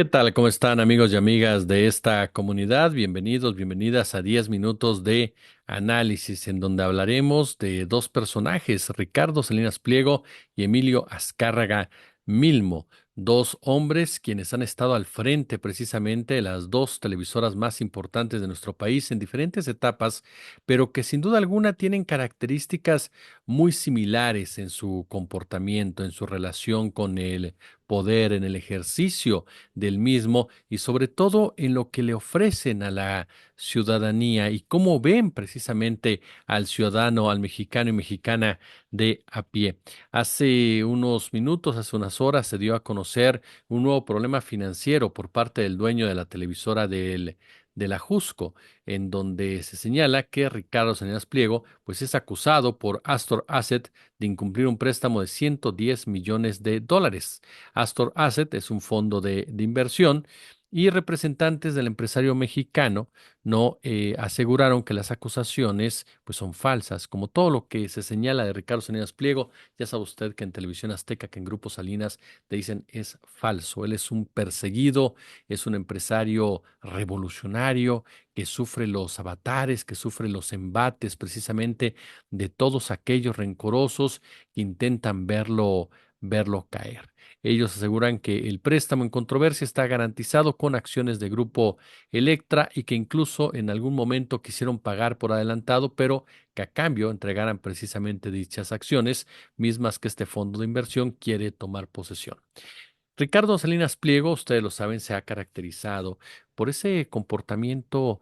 ¿Qué tal? ¿Cómo están amigos y amigas de esta comunidad? Bienvenidos, bienvenidas a 10 minutos de análisis en donde hablaremos de dos personajes, Ricardo Salinas Pliego y Emilio Azcárraga Milmo, dos hombres quienes han estado al frente precisamente de las dos televisoras más importantes de nuestro país en diferentes etapas, pero que sin duda alguna tienen características muy similares en su comportamiento, en su relación con el poder, en el ejercicio del mismo y sobre todo en lo que le ofrecen a la ciudadanía y cómo ven precisamente al ciudadano, al mexicano y mexicana de a pie. Hace unos minutos, hace unas horas, se dio a conocer un nuevo problema financiero por parte del dueño de la televisora de la Jusco, en donde se señala que Ricardo Salinas Pliego pues es acusado por Astor Asset de incumplir un préstamo de 110 millones de dólares. Astor Asset es un fondo de inversión y representantes del empresario mexicano no aseguraron que las acusaciones pues son falsas, como todo lo que se señala de Ricardo Salinas Pliego. Ya sabe usted que en Televisión Azteca, que en Grupo Salinas te dicen es falso. Él es un perseguido, es un empresario revolucionario que sufre los avatares, que sufre los embates precisamente de todos aquellos rencorosos que intentan verlo caer. Ellos aseguran que el préstamo en controversia está garantizado con acciones de Grupo Electra y que incluso en algún momento quisieron pagar por adelantado, pero que a cambio entregaran precisamente dichas acciones, mismas que este fondo de inversión quiere tomar posesión. Ricardo Salinas Pliego, ustedes lo saben, se ha caracterizado por ese comportamiento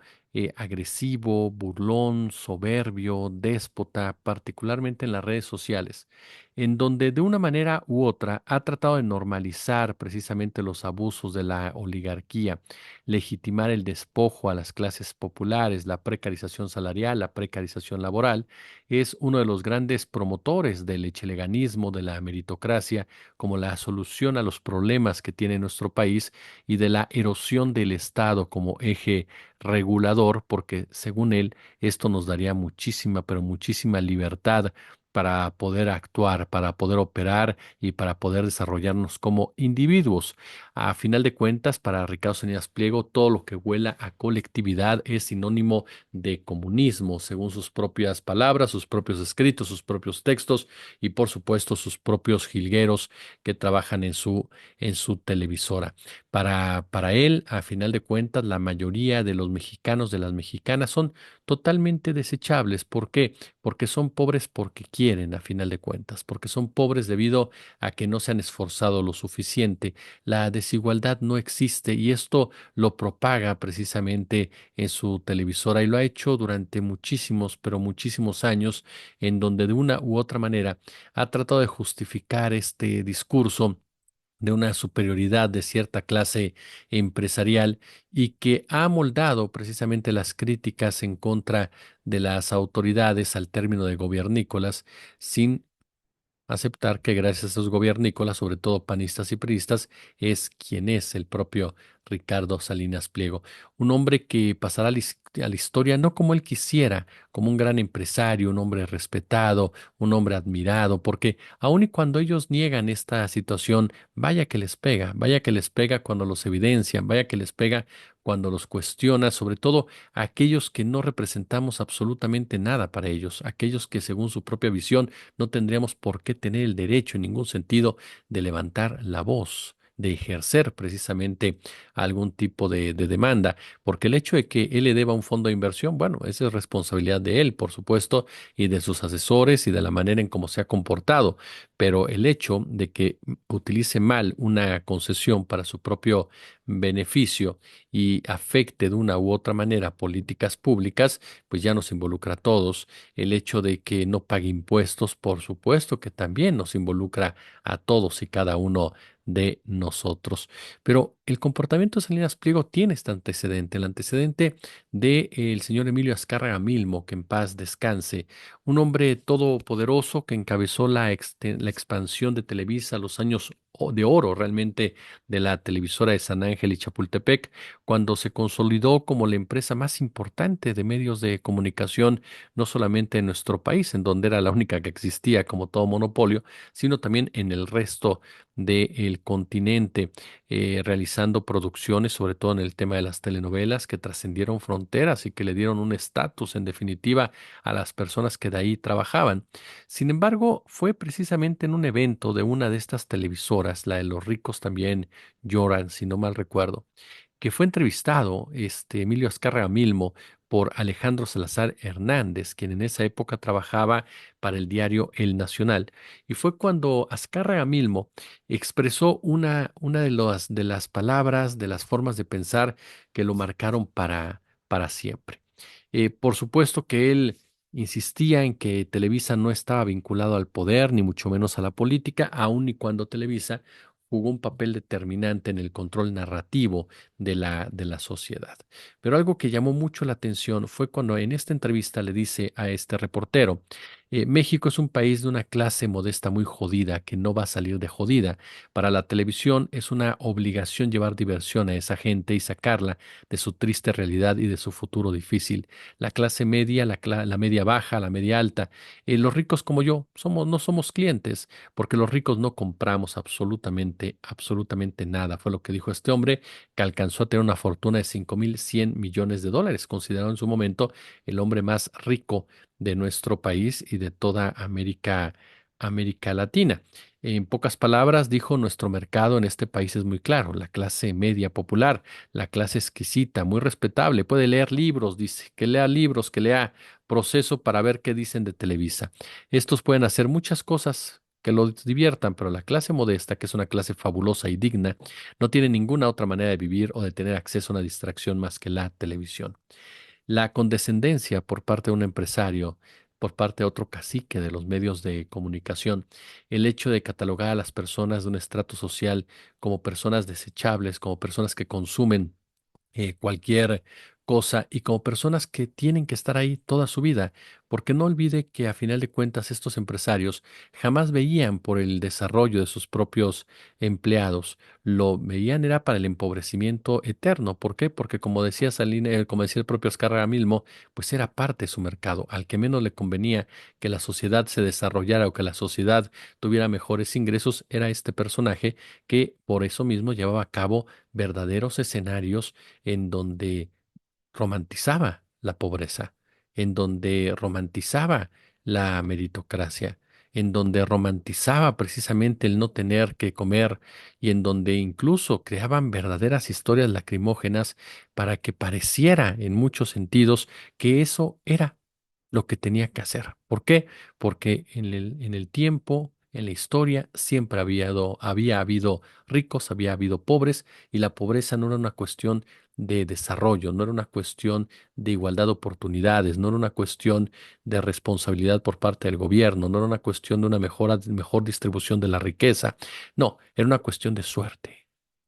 agresivo, burlón, soberbio, déspota, particularmente en las redes sociales, en donde de una manera u otra ha tratado de normalizar precisamente los abusos de la oligarquía, legitimar el despojo a las clases populares, la precarización salarial, la precarización laboral. Es uno de los grandes promotores del echeleganismo, de la meritocracia como la solución a los problemas que tiene nuestro país y de la erosión del Estado como eje regulador, porque según él esto nos daría muchísima, pero muchísima libertad para poder actuar, para poder operar y para poder desarrollarnos como individuos. A final de cuentas, para Ricardo Salinas Pliego, todo lo que huela a colectividad es sinónimo de comunismo, según sus propias palabras, sus propios escritos, sus propios textos y por supuesto sus propios jilgueros que trabajan en su televisora. Para él, a final de cuentas, la mayoría de los mexicanos, de las mexicanas, son totalmente desechables. ¿Por qué? Porque son pobres porque quieren, a final de cuentas, porque son pobres debido a que no se han esforzado lo suficiente. La desigualdad no existe y esto lo propaga precisamente en su televisora y lo ha hecho durante muchísimos, pero muchísimos años, en donde de una u otra manera ha tratado de justificar este discurso de una superioridad de cierta clase empresarial y que ha moldado precisamente las críticas en contra de las autoridades al término de gobiernícolas sin aceptar que gracias a esos gobiernícolas, sobre todo panistas y priistas, es quien es el propio Ricardo Salinas Pliego. Un hombre que pasará a la historia no como él quisiera, como un gran empresario, un hombre respetado, un hombre admirado, porque aun y cuando ellos niegan esta situación, vaya que les pega cuando los evidencian, vaya que les pega cuando los cuestiona, sobre todo a aquellos que no representamos absolutamente nada para ellos, aquellos que según su propia visión no tendríamos por qué tener el derecho en ningún sentido de levantar la voz, de ejercer precisamente algún tipo de demanda, porque el hecho de que él le deba un fondo de inversión, bueno, esa es responsabilidad de él, por supuesto, y de sus asesores y de la manera en cómo se ha comportado, pero el hecho de que utilice mal una concesión para su propio beneficio y afecte de una u otra manera políticas públicas, pues ya nos involucra a todos. El hecho de que no pague impuestos, por supuesto que también nos involucra a todos y cada uno de nosotros. Pero el comportamiento de Salinas Pliego tiene este antecedente, el antecedente del señor Emilio Azcárraga Milmo, que en paz descanse, un hombre todopoderoso que encabezó la expansión de Televisa a los años de oro realmente de la televisora de San Ángel y Chapultepec, cuando se consolidó como la empresa más importante de medios de comunicación, no solamente en nuestro país, en donde era la única que existía como todo monopolio, sino también en el resto del continente, realizando producciones, sobre todo en el tema de las telenovelas, que trascendieron fronteras y que le dieron un estatus, en definitiva, a las personas que de ahí trabajaban. Sin embargo, fue precisamente en un evento de una de estas televisoras, la de Los ricos también lloran, si no mal recuerdo, que fue entrevistado Emilio Azcárraga Milmo por Alejandro Salazar Hernández, quien en esa época trabajaba para el diario El Nacional. Y fue cuando Azcárraga Milmo expresó una de las palabras, de las formas de pensar que lo marcaron para siempre. Por supuesto que él insistía en que Televisa no estaba vinculado al poder, ni mucho menos a la política, aun y cuando Televisa jugó un papel determinante en el control narrativo de la sociedad. Pero algo que llamó mucho la atención fue cuando en esta entrevista le dice a este reportero, México es un país de una clase modesta muy jodida que no va a salir de jodida. Para la televisión es una obligación llevar diversión a esa gente y sacarla de su triste realidad y de su futuro difícil. La clase media, la media baja, la media alta, los ricos como yo, no somos clientes, porque los ricos no compramos absolutamente nada. Fue lo que dijo este hombre, que alcanzó a tener una fortuna de 5.100 millones de dólares, considerado en su momento el hombre más rico de nuestro país y de toda América Latina. En pocas palabras, dijo, nuestro mercado en este país es muy claro, la clase media popular, la clase exquisita, muy respetable, puede leer libros, dice, que lea libros, que lea Proceso para ver qué dicen de Televisa. Estos pueden hacer muchas cosas que lo diviertan, pero la clase modesta, que es una clase fabulosa y digna, no tiene ninguna otra manera de vivir o de tener acceso a una distracción más que la televisión. La condescendencia por parte de un empresario, por parte de otro cacique de los medios de comunicación, el hecho de catalogar a las personas de un estrato social como personas desechables, como personas que consumen cualquier cosa y como personas que tienen que estar ahí toda su vida, porque no olvide que a final de cuentas estos empresarios jamás veían por el desarrollo de sus propios empleados, lo veían era para el empobrecimiento eterno. ¿Por qué? Porque como decía como decía el propio Oscar Milmo, pues era parte de su mercado, al que menos le convenía que la sociedad se desarrollara o que la sociedad tuviera mejores ingresos, era este personaje que por eso mismo llevaba a cabo verdaderos escenarios en donde romantizaba la pobreza, en donde romantizaba la meritocracia, en donde romantizaba precisamente el no tener que comer y en donde incluso creaban verdaderas historias lacrimógenas para que pareciera en muchos sentidos que eso era lo que tenía que hacer. ¿Por qué? Porque en el tiempo, en la historia, siempre había habido ricos, había habido pobres, y la pobreza no era una cuestión de desarrollo, no era una cuestión de igualdad de oportunidades, no era una cuestión de responsabilidad por parte del gobierno, no era una cuestión de una mejor distribución de la riqueza, no, era una cuestión de suerte.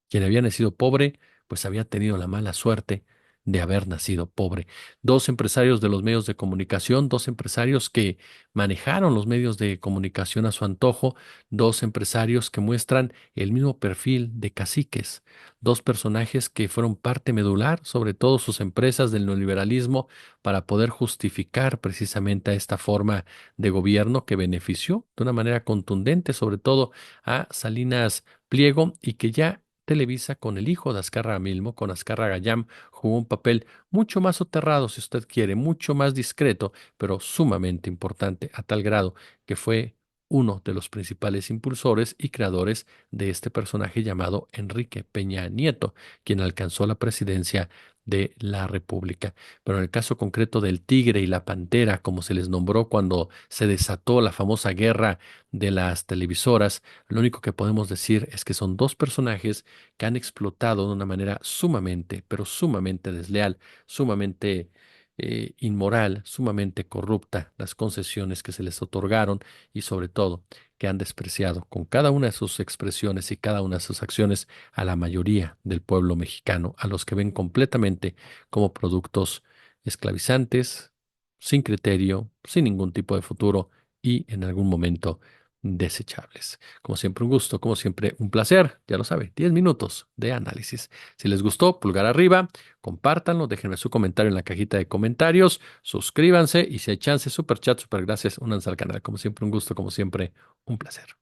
Quien había nacido pobre, pues había tenido la mala suerte de haber nacido pobre. Dos empresarios de los medios de comunicación, dos empresarios que manejaron los medios de comunicación a su antojo, dos empresarios que muestran el mismo perfil de caciques, dos personajes que fueron parte medular, sobre todo sus empresas del neoliberalismo, para poder justificar precisamente a esta forma de gobierno que benefició de una manera contundente, sobre todo a Salinas Pliego, y que ya Televisa con el hijo de Azcárraga Milmo, con Azcárraga Gayam, jugó un papel mucho más soterrado, si usted quiere, mucho más discreto, pero sumamente importante, a tal grado que fue uno de los principales impulsores y creadores de este personaje llamado Enrique Peña Nieto, quien alcanzó la presidencia de la República. Pero en el caso concreto del tigre y la pantera, como se les nombró cuando se desató la famosa guerra de las televisoras, lo único que podemos decir es que son dos personajes que han explotado de una manera sumamente, pero sumamente desleal, sumamente inmoral, sumamente corrupta las concesiones que se les otorgaron y sobre todo que han despreciado con cada una de sus expresiones y cada una de sus acciones a la mayoría del pueblo mexicano, a los que ven completamente como productos esclavizantes, sin criterio, sin ningún tipo de futuro y en algún momento desechables. Como siempre, un gusto, como siempre, un placer. Ya lo sabe, 10 minutos de análisis. Si les gustó, pulgar arriba, compártanlo, déjenme su comentario en la cajita de comentarios, suscríbanse y si hay chance, super chat, super gracias, únanse al canal. Como siempre, un gusto, como siempre, un placer.